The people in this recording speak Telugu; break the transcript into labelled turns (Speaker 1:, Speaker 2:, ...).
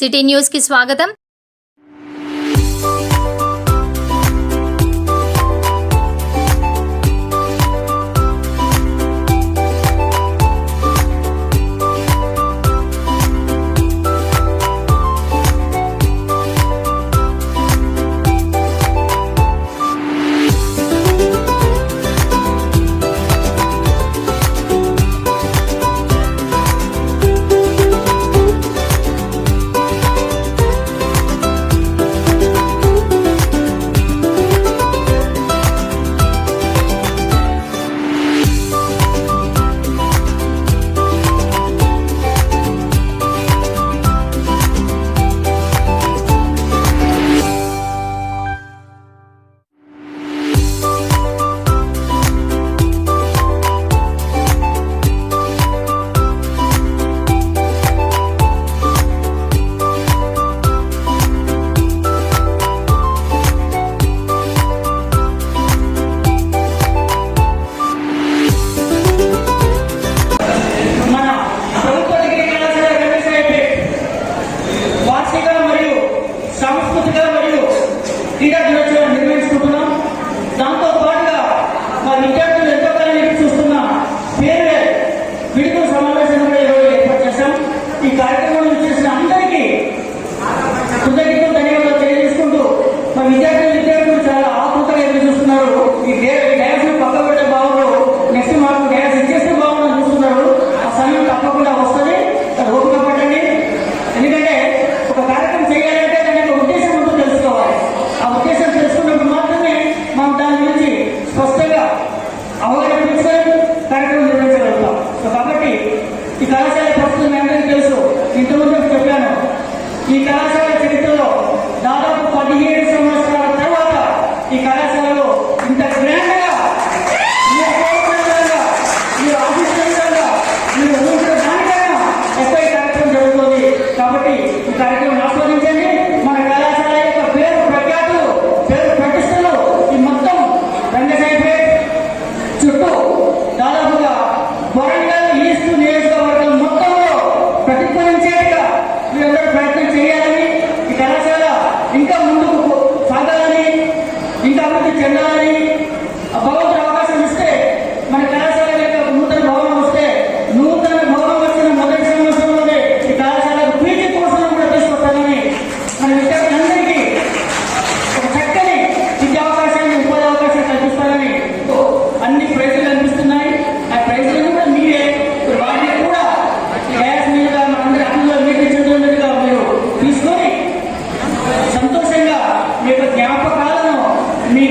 Speaker 1: సిటీ న్యూస్ కి స్వాగతం। ఈ కళాశాల చరిత్రలో దాదాపు 17 సంవత్సరాల తర్వాత ఈ కళాశాలలో ఇంత గ్రాండ్ గా మీరు ఆశిస్తుండగా మీరు ఊహించిన దానికన్నా ఎక్కువ కార్యక్రమం జరుగుతుంది। కాబట్టి ఈ కార్యక్రమం ఆస్వాదించండి। మన కళాశాల యొక్క పేరు ప్రఖ్యాతులు, పేరు ప్రతిష్టలు ఈ మొత్తం రంగసాయిపేట చుట్టూ దాదాపుగా వరంగల్ ఈస్ట్ నియోజకవర్గం మొత్తంలో ప్రతిఫలించేట్టుగా మీరందరూ ప్రయత్నం చేయాలని, ఈ కళాశాల ఇంకా ముందుకు సాగాలని, ఇంకా అభివృద్ధి చెందాలని భగవంతుడు అవకాశం ఇస్తే మన కళాశాల యొక్క నూతన భవనం వస్తే, నూతన భవనం వచ్చిన మొదటి సంవత్సరంలోనే ఈ కళాశాలకు పీజీ కోర్సులను కూడా తీసుకొస్తానని మన విద్యార్థులందరికీ ఒక చక్కని విద్యా అవకాశాన్ని, ఉపాధి అవకాశాన్ని కల్పిస్తారని అన్ని ప్రైజులు కనిపిస్తున్నాయి। ఆ ప్రైజులను కూడా మీరే వాటిని కూడా గ్యాస్ మీదుగా మనందరి అభివృద్ధిలో మీటించగా మీరు తీసుకొని సంతోషంగా మీ యొక్క జ్ఞాపకాలను మీ